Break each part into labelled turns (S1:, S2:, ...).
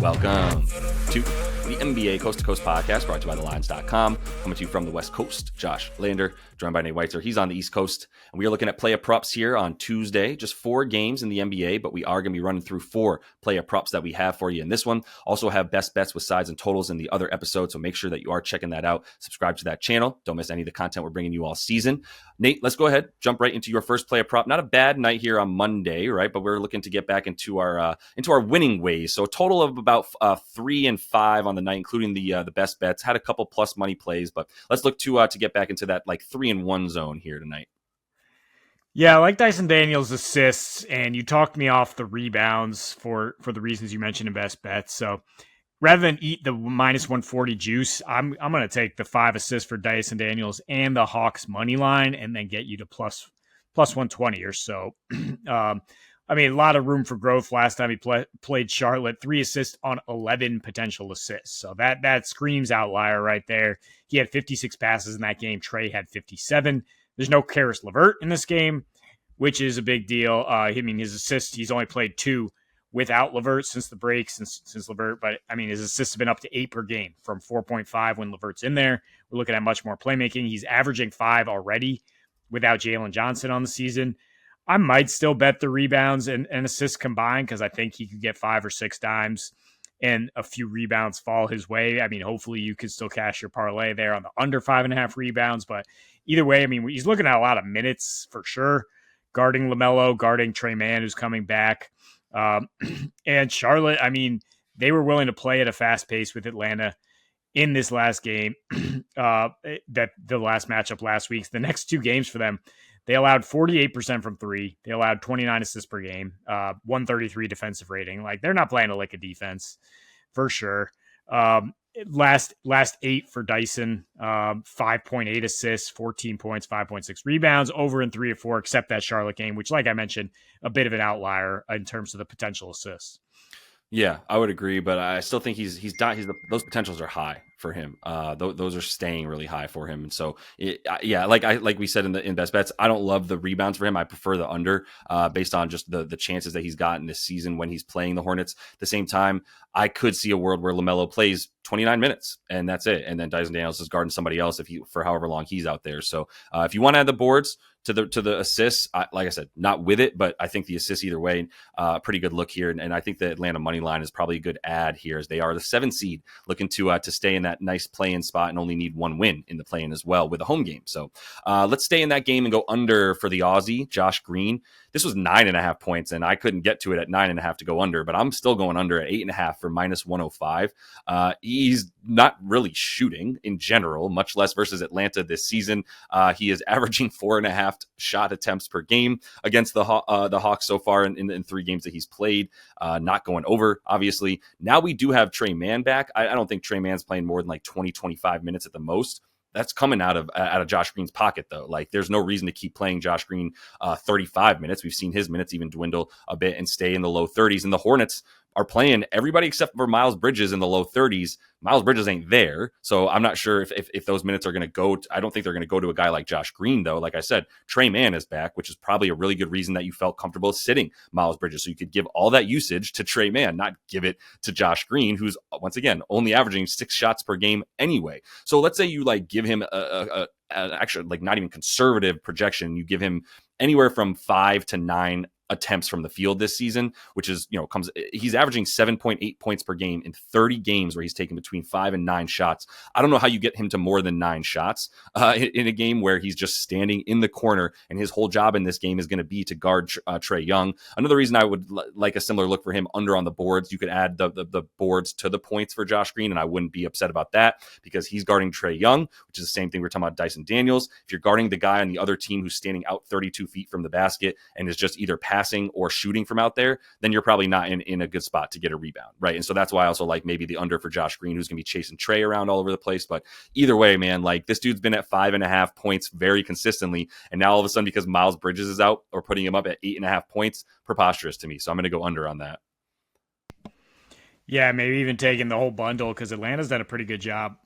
S1: Welcome to the NBA Coast to Coast podcast brought to you by TheLines.com. Coming to you from the West Coast, Josh Lander, joined by Nate Weitzer. He's on the East Coast, and we are looking at player props here on Tuesday. Just 4 games in the NBA, but we are going to be running through 4 player props that we have for you in this one. Also have best bets with sides and totals in the other episode, so make sure that you are checking that out. Subscribe to that channel. Don't miss any of the content we're bringing you all season. Nate, let's go ahead, jump right into your first player prop. Not a bad night here on Monday, right? But we're looking to get back into our winning ways. So a total of about 3 and 5 on the night, including the best bets. Had a couple plus money plays, but let's look to get back into that like 3 and 1 zone here tonight.
S2: Yeah, I like Dyson Daniels' assists, and you talked me off the rebounds for the reasons you mentioned in best bets. So rather than eat the minus 140 juice, I'm going to take the 5 assists for Dyson Daniels and the Hawks money line, and then get you to plus 120 or so. I mean, a lot of room for growth last time he played Charlotte. 3 assists on 11 potential assists. So that screams outlier right there. He had 56 passes in that game. Trey had 57. There's no Karis LeVert in this game, which is a big deal. I mean, his assists, he's only played 2 without LeVert since the break, since LeVert. But, I mean, his assists have been up to 8 per game from 4.5 when LeVert's in there. We're looking at much more playmaking. He's averaging 5 already without Jalen Johnson on the season. I might still bet the rebounds and assists combined because I think he could get 5 or 6 dimes and a few rebounds fall his way. I mean, hopefully you could still cash your parlay there on the under 5.5 rebounds. But either way, I mean, he's looking at a lot of minutes for sure. Guarding LaMelo, guarding Trey Mann, who's coming back. And Charlotte, I mean, they were willing to play at a fast pace with Atlanta in this last game, that the last matchup last week. The next 2 games for them, they allowed 48% from 3. They allowed 29 assists per game, 133 defensive rating. Like, they're not playing a lick of defense for sure. Last 8 for Dyson, 5.8 assists, 14 points, 5.6 rebounds, over in 3 of 4, except that Charlotte game, which, like I mentioned, a bit of an outlier in terms of the potential assists.
S1: Yeah, I would agree, but I still think those potentials are high for him. Those are staying really high for him, and so like we said in best bets, I don't love the rebounds for him. I prefer the under, based on just the chances that he's gotten this season when he's playing the Hornets. At the same time, I could see a world where LaMelo plays 29 minutes and that's it, and then Dyson Daniels is guarding somebody else for however long he's out there. So if you want to add the boards to the assists, like I said, not with it, but I think the assists either way, pretty good look here. And I think the Atlanta money line is probably a good add here, as they are the 7 seed, looking to stay in that nice play-in spot and only need 1 win in the play-in as well with a home game. So let's stay in that game and go under for the Aussie, Josh Green. This was 9.5 points, and I couldn't get to it at 9.5 to go under, but I'm still going under at 8.5 for minus 105. He's not really shooting in general, much less versus Atlanta this season. He is averaging 4.5 shot attempts per game against the Hawks so far in 3 games that he's played. Not going over, obviously. Now we do have Trey Mann back. I don't think Trey Mann's playing more than like 20, 25 minutes at the most. That's coming out of Josh Green's pocket, though. Like, there's no reason to keep playing Josh Green 35 minutes. We've seen his minutes even dwindle a bit and stay in the low 30s. And the Hornets are playing everybody except for Miles Bridges in the low 30s. Miles Bridges ain't there, so I'm not sure if those minutes are going to go. I don't think they're going to go to a guy like Josh Green, though. Like I said, Trey Mann is back, which is probably a really good reason that you felt comfortable sitting Miles Bridges, so you could give all that usage to Trey Mann, not give it to Josh Green, who's, once again, only averaging 6 shots per game anyway. So let's say you like give him an actually, like, not even conservative projection. You give him anywhere from 5 to 9 attempts from the field this season, which is, he's averaging 7.8 points per game in 30 games where he's taken between 5 and 9 shots. I don't know how you get him to more than 9 shots in a game where he's just standing in the corner, and his whole job in this game is going to be to guard Trey Young. Another reason I would like a similar look for him under on the boards. You could add the boards to the points for Josh Green, and I wouldn't be upset about that because he's guarding Trey Young, which is the same thing we're talking about Dyson Daniels. If you're guarding the guy on the other team who's standing out 32 feet from the basket and is just either passing or shooting from out there, then you're probably not in a good spot to get a rebound, right? And so that's why I also like maybe the under for Josh Green, who's going to be chasing Trey around all over the place. But either way, man, like, this dude's been at 5.5 points very consistently, and now all of a sudden, because Miles Bridges is out, or putting him up at 8.5 points, preposterous to me. So I'm going to go under on that.
S2: Yeah, maybe even taking the whole bundle, because Atlanta's done a pretty good job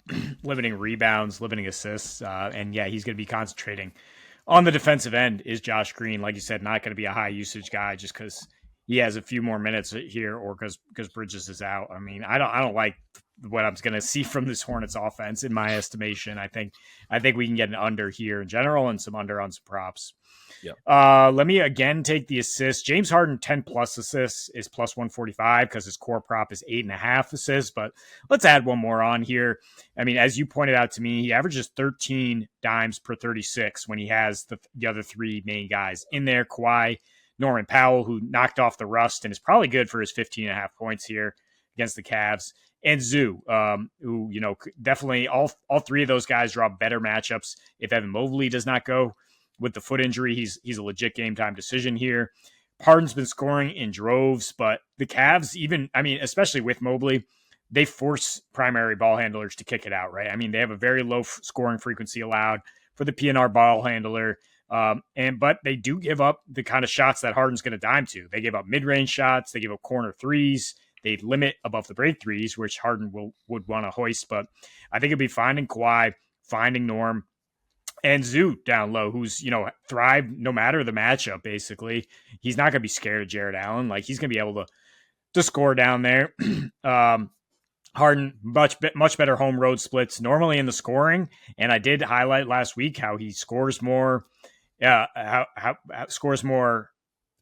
S2: limiting rebounds, limiting assists, and yeah, he's going to be concentrating on the defensive end. Is Josh Green, like you said, not going to be a high usage guy just because he has a few more minutes here, or because Bridges is out. I mean, I don't like what I'm going to see from this Hornets offense in my estimation. I think we can get an under here in general and some under on some props.
S1: Yeah.
S2: Let me again take the assist. James Harden 10 plus assists is plus 145 because his core prop is 8.5 assists. But let's add one more on here. I mean, as you pointed out to me, he averages 13 dimes per 36 when he has the other three main guys in there. Kawhi, Norman Powell, who knocked off the rust and is probably good for his 15.5 points here against the Cavs, and Zoo, who, definitely all three of those guys draw better matchups if Evan Mobley does not go with the foot injury. He's a legit game time decision here. Harden's been scoring in droves, but the Cavs, especially with Mobley, they force primary ball handlers to kick it out, right? I mean, they have a very low scoring frequency allowed for the PNR ball handler. But they do give up the kind of shots that Harden's going to dime to. They give up mid-range shots. They give up corner threes. They limit above the break threes, which Harden would want to hoist. But I think it'd be finding Kawhi, finding Norm, and Zoo down low, who's, thrive no matter the matchup, basically. He's not going to be scared of Jared Allen. Like, he's going to be able to score down there. Harden, much better home road splits normally in the scoring. And I did highlight last week how he scores more. How scores more.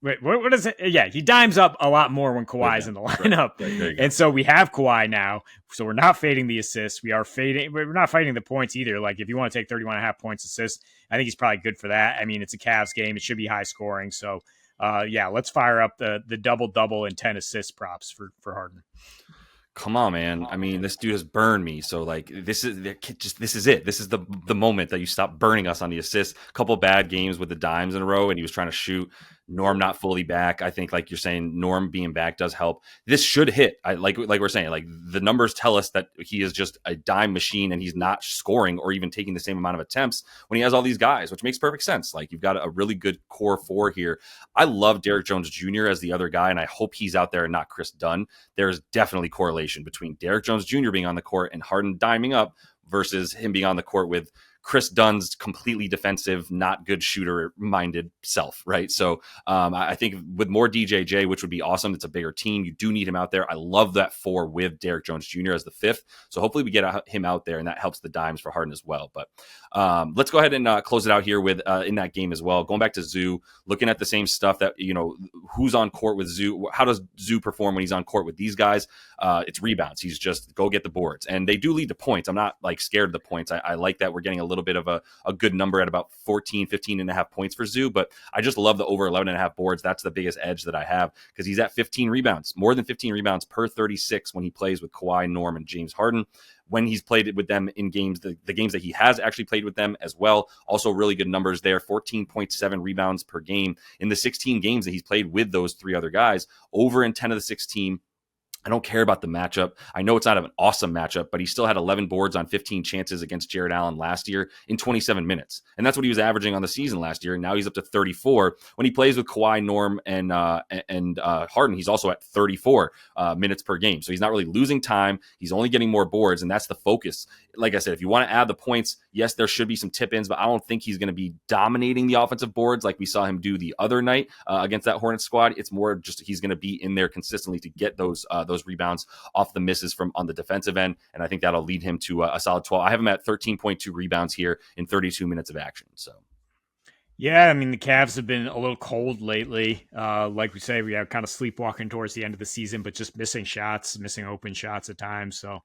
S2: Wait, what is it? Yeah, he dimes up a lot more when Kawhi's in the lineup. Right. And so we have Kawhi now. So we're not fading the assists. We're not fighting the points either. Like, if you want to take 31.5 points assists, I think he's probably good for that. I mean, it's a Cavs game. It should be high scoring. So, let's fire up the double and 10 assist props for Harden.
S1: Come on, man. I mean, this dude has burned me. So, like, this is it. This is the moment that you stop burning us on the assists. A couple bad games with the dimes in a row, and he was trying to shoot. Norm not fully back. I think, like you're saying, Norm being back does help. This should hit. Like we're saying, like, the numbers tell us that he is just a dime machine, and he's not scoring or even taking the same amount of attempts when he has all these guys, which makes perfect sense. Like, you've got a really good core four here. I love Derrick Jones Jr. as the other guy, and I hope he's out there and not Chris Dunn. There's definitely correlation between Derrick Jones Jr. being on the court and Harden diming up versus him being on the court with Chris Dunn's completely defensive, not good shooter-minded self, right? So I think with more DJJ, which would be awesome, it's a bigger team. You do need him out there. I love that four with Derrick Jones Jr. as the fifth. So hopefully we get him out there, and that helps the dimes for Harden as well. But let's go ahead and close it out here with in that game as well. Going back to Zoo, looking at the same stuff that, who's on court with Zoo. How does Zoo perform when he's on court with these guys? It's rebounds. He's just go get the boards. And they do lead to points. I'm not like scared of the points. I like that we're getting a little bit of a good number at about 15.5 points for Zoo, but I just love the over 11.5 boards. That's the biggest edge that I have because he's at 15 rebounds, more than 15 rebounds per 36 when he plays with Kawhi, Norm, and James Harden. When he's played with them in games, the games that he has actually played with them as well, also really good numbers there, 14.7 rebounds per game in the 16 games that he's played with those three other guys, over in 10 of the 16. I don't care about the matchup. I know it's not an awesome matchup, but he still had 11 boards on 15 chances against Jared Allen last year in 27 minutes. And that's what he was averaging on the season last year. And now he's up to 34. When he plays with Kawhi, Norm, and Harden, he's also at 34 minutes per game. So he's not really losing time. He's only getting more boards, and that's the focus. Like I said, if you want to add the points, yes, there should be some tip-ins, but I don't think he's going to be dominating the offensive boards like we saw him do the other night against that Hornets squad. It's more just he's going to be in there consistently to get those rebounds off the misses from on the defensive end, and I think that'll lead him to a solid 12. I have him at 13.2 rebounds here in 32 minutes of action. So,
S2: yeah, I mean, the Cavs have been a little cold lately. Like we say, we are kind of sleepwalking towards the end of the season, but just missing open shots at times. So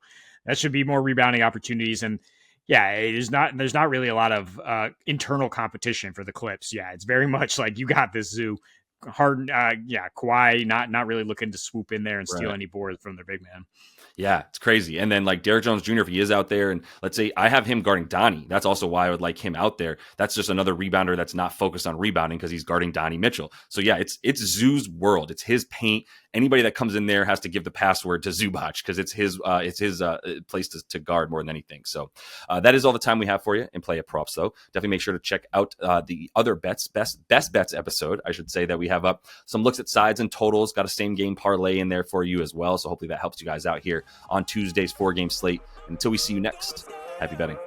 S2: that should be more rebounding opportunities. And yeah, there's not really a lot of internal competition for the Clips. Yeah, it's very much like you got this, Zoo. Harden, Kawhi not really looking to swoop in there and steal any boards from their big man.
S1: Yeah, it's crazy. And then like Derrick Jones Jr., if he is out there, and let's say I have him guarding Donnie, that's also why I would like him out there. That's just another rebounder that's not focused on rebounding because he's guarding Donnie Mitchell. So yeah, it's Zoo's world. It's his paint. Anybody that comes in there has to give the password to Zubac because it's his place to guard more than anything. So that is all the time we have for you in Play It Props, though. Definitely make sure to check out the other best bets episode. I should say that we have up some looks at sides and totals. Got a same game parlay in there for you as well. So hopefully that helps you guys out here on Tuesday's 4-game slate. Until we see you next, happy betting.